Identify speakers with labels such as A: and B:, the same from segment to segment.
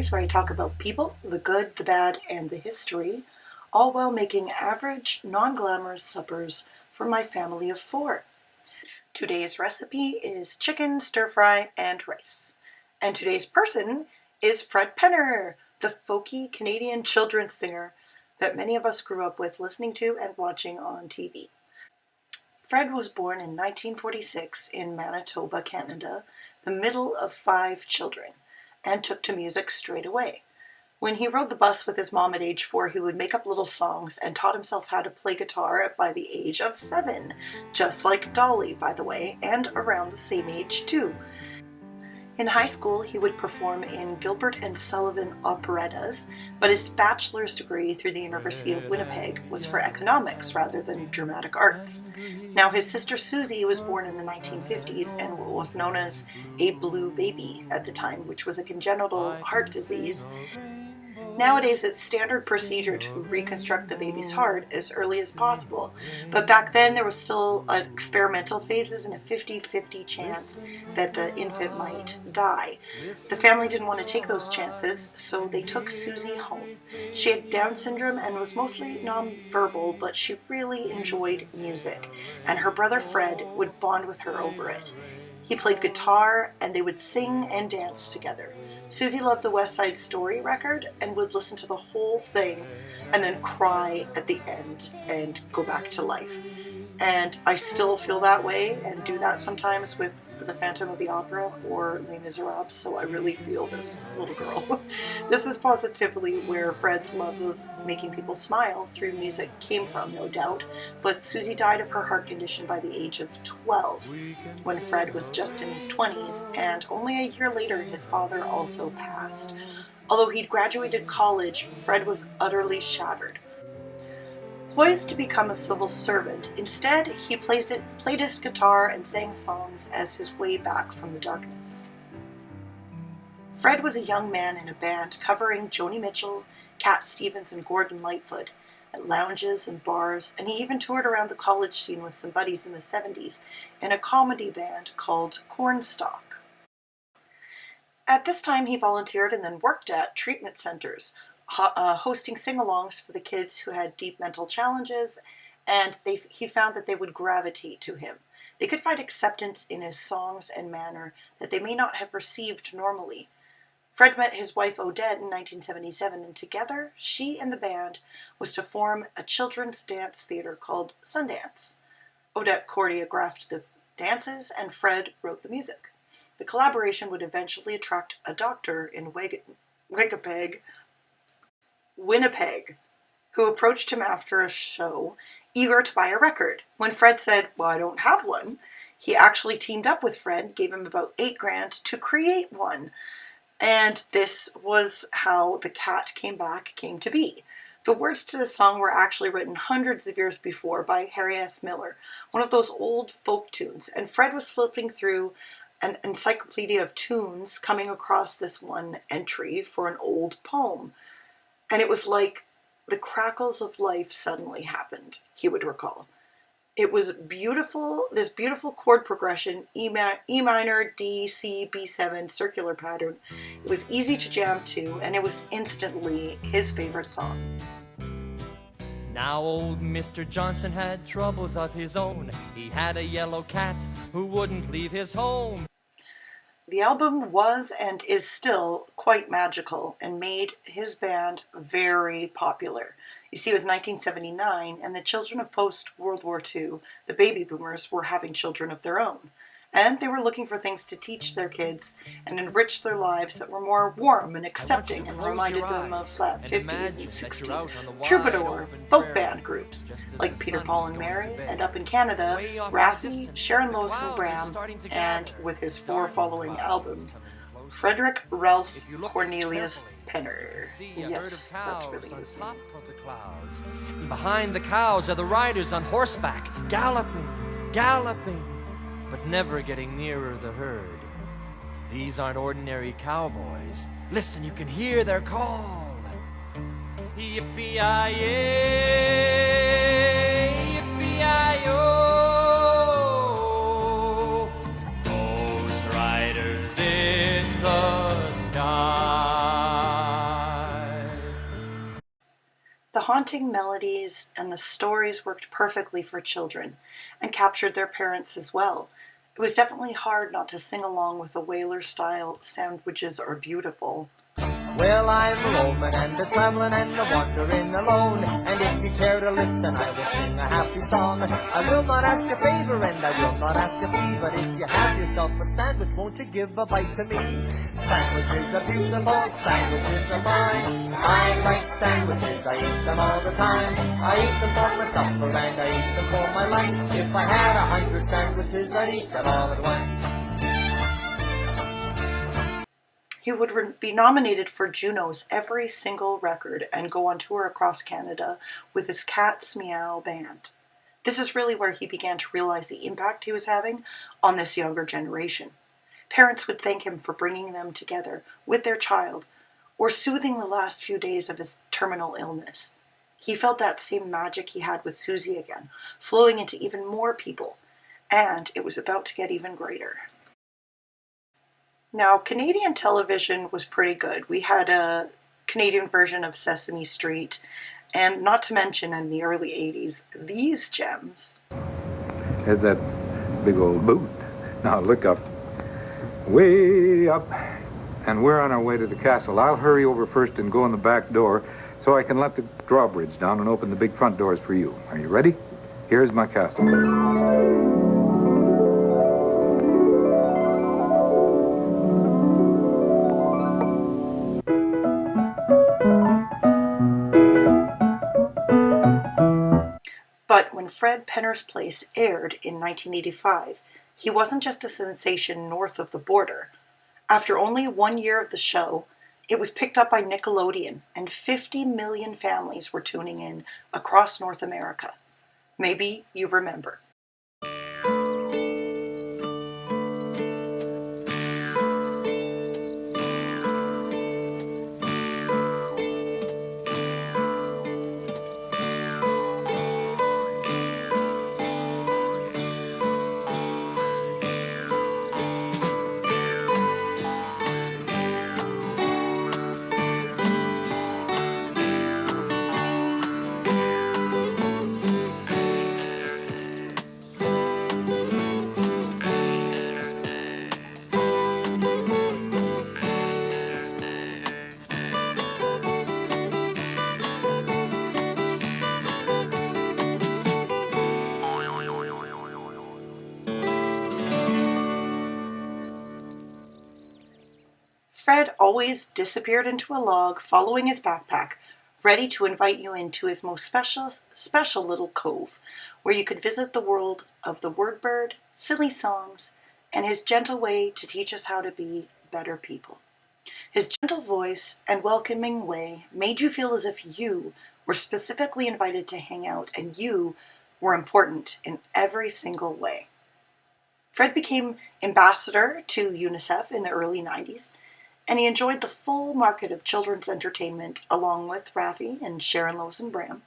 A: series where I talk about people, the good, the bad, and the history, all while making average, non-glamorous suppers for my family of 4. Today's recipe is chicken, stir-fry, and rice. And today's person is Fred Penner, the folky Canadian children's singer that many of us grew up with listening to and watching on TV. Fred was born in 1946 in Manitoba, Canada, the middle of 5 children, and took to music straight away. When he rode the bus with his mom at age 4, he would make up little songs and taught himself how to play guitar by the age of 7, just like Dolly, by the way, and around the same age too. In high school, he would perform in Gilbert and Sullivan operettas, but his bachelor's degree through the University of Winnipeg was for economics rather than dramatic arts. Now, his sister Susie was born in the 1950s and was known as a blue baby at the time, which was a congenital heart disease. Nowadays, it's standard procedure to reconstruct the baby's heart as early as possible, but back then there was still experimental phases and a 50-50 chance that the infant might die. The family didn't want to take those chances, so they took Susie home. She had Down syndrome and was mostly nonverbal, but she really enjoyed music, and her brother Fred would bond with her over it. He played guitar, and they would sing and dance together. Susie loved the West Side Story record and would listen to the whole thing and then cry at the end and go back to life. And I still feel that way and do that sometimes with The Phantom of the Opera or Les Miserables, so I really feel this little girl. This is positively where Fred's love of making people smile through music came from, no doubt, but Susie died of her heart condition by the age of 12, when Fred was just in his 20s, and only a year later his father also passed. Although he'd graduated college, Fred was utterly shattered. Poised to become a civil servant, instead he played his guitar and sang songs as his way back from the darkness. Fred was a young man in a band covering Joni Mitchell, Cat Stevens, and Gordon Lightfoot at lounges and bars, and he even toured around the college scene with some buddies in the 70s in a comedy band called Cornstalk. At this time he volunteered and then worked at treatment centers, hosting sing-alongs for the kids who had deep mental challenges, and he found that they would gravitate to him. They could find acceptance in his songs and manner that they may not have received normally. Fred met his wife Odette in 1977, and together, she and the band was to form a children's dance theater called Sundance. Odette choreographed the dances, and Fred wrote the music. The collaboration would eventually attract a doctor in Winnipeg, who approached him after a show, eager to buy a record. When Fred said, "Well, I don't have one," he actually teamed up with Fred, gave him about $8,000 to create one. And this was how The Cat Came Back came to be. The words to the song were actually written hundreds of years before by Harry S. Miller, one of those old folk tunes, and Fred was flipping through an encyclopedia of tunes, coming across this one entry for an old poem. And it was like the crackles of life suddenly happened, he would recall. It was beautiful, this beautiful chord progression, E minor, D, C, B7, circular pattern. It was easy to jam to, and it was instantly his favorite song.
B: Now old Mr. Johnson had troubles of his own. He had a yellow cat who wouldn't leave his home.
A: The album was and is still quite magical and made his band very popular. You see, it was 1979, and the children of post-World War II, the baby boomers, were having children of their own. And they were looking for things to teach their kids and enrich their lives that were more warm and accepting and reminded them of flat 50s and 60s troubadour folk band groups like Peter, Paul and Mary, and up in Canada, Raffi, Sharon Lois and Bram, and with his 4 following albums, Frederick Ralph Cornelius Penner. Yes, that's really his name.
B: Behind the cows are the riders on horseback, galloping, galloping, but never getting nearer the herd. These aren't ordinary cowboys. Listen, you can hear their call. Yippee-yi-yay, yippee-yi-yo. Those riders in the sky.
A: The haunting melodies and the stories worked perfectly for children and captured their parents as well. It was definitely hard not to sing along with the whaler style sandwiches are beautiful.
B: Well, I'm roaming and a traveling and a wandering alone, and if you care to listen, I will sing a happy song. I will not ask a favor and I will not ask a fee, but if you have yourself a sandwich, won't you give a bite to me? Sandwiches are beautiful, sandwiches are mine. I like sandwiches, I eat them all the time. I eat them for my supper and I eat them for my lunch. If I had 100 sandwiches, I'd eat them all at once.
A: He would be nominated for Juno's every single record and go on tour across Canada with his Cat's Meow band. This is really where he began to realize the impact he was having on this younger generation. Parents would thank him for bringing them together with their child or soothing the last few days of his terminal illness. He felt that same magic he had with Susie again, flowing into even more people, and it was about to get even greater. Now, Canadian television was pretty good. We had a Canadian version of Sesame Street, and not to mention in the early 80s, these gems.
C: There's that big old boot. Now look up. Way up. And we're on our way to the castle. I'll hurry over first and go in the back door so I can let the drawbridge down and open the big front doors for you. Are you ready? Here's my castle.
A: But when Fred Penner's Place aired in 1985, he wasn't just a sensation north of the border. After only 1 year of the show, it was picked up by Nickelodeon, and 50 million families were tuning in across North America. Maybe you remember. Fred always disappeared into a log, following his backpack, ready to invite you into his most special little cove, where you could visit the world of the Wordbird, silly songs, and his gentle way to teach us how to be better people. His gentle voice and welcoming way made you feel as if you were specifically invited to hang out and you were important in every single way. Fred became ambassador to UNICEF in the early 90s, and he enjoyed the full market of children's entertainment along with Raffi and Sharon Lois and Bram.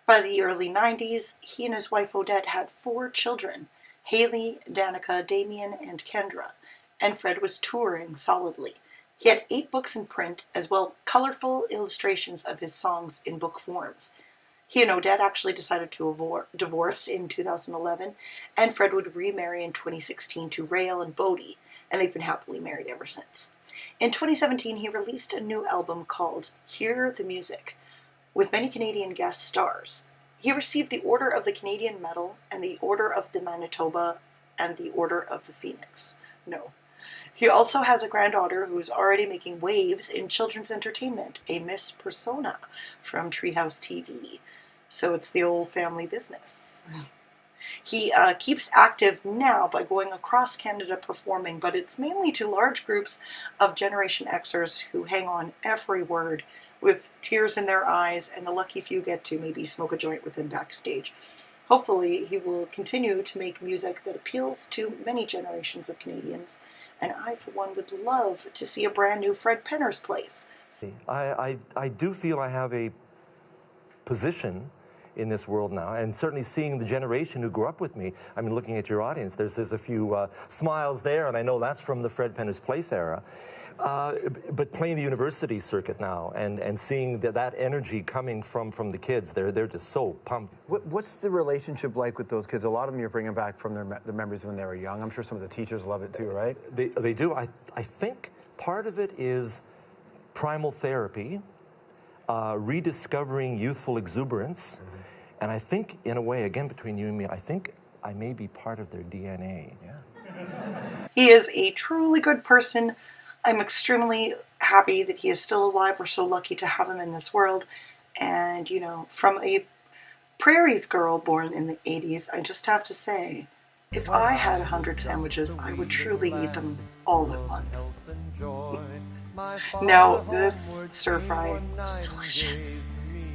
A: By the early 90s, he and his wife Odette had 4 children, Haley, Danica, Damien, and Kendra, and Fred was touring solidly. He had 8 books in print, as well colorful illustrations of his songs in book forms. He and Odette actually decided to divorce in 2011, and Fred would remarry in 2016 to Rael and Bodie, and they've been happily married ever since. In 2017, he released a new album called Hear the Music, with many Canadian guest stars. He received the Order of the Canadian Medal and the Order of the Manitoba and the Order of the Phoenix. No. He also has a granddaughter who is already making waves in children's entertainment, a Miss Persona from Treehouse TV. So it's the old family business. He keeps active now by going across Canada performing, but it's mainly to large groups of Generation Xers who hang on every word with tears in their eyes, and the lucky few get to maybe smoke a joint with him backstage. Hopefully, he will continue to make music that appeals to many generations of Canadians, and I, for one, would love to see a brand new Fred Penner's Place.
D: I do feel I have a position in this world now, and certainly seeing the generation who grew up with me. I mean, looking at your audience, there's a few smiles there, and I know that's from the Fred Penner's Place era. But playing the university circuit now and seeing that energy coming from the kids, they're just so pumped.
E: What's the relationship like with those kids? A lot of them you're bringing back from the memories when they were young. I'm sure some of the teachers love it too, right?
D: They do. I think part of it is primal therapy, rediscovering youthful exuberance, and I think, in a way, again, between you and me, I think I may be part of their DNA.
E: Yeah.
A: He is a truly good person. I'm extremely happy that he is still alive. We're so lucky to have him in this world. And, you know, from a Prairie's girl born in the 80s, I just have to say, if I had 100 sandwiches, I would truly eat them all at once. Now, this stir fry is delicious.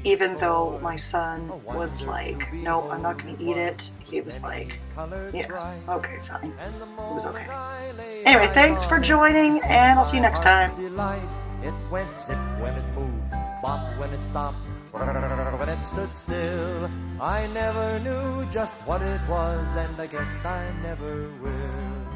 A: Even though my son was like, no, I'm not going to eat it. He was like, yes, okay, fine. It was okay. Anyway, thanks for joining, and I'll see you next time.
B: It went zip when it moved, bop when it stopped, when it stood still. I never knew just what it was, and I guess I never will.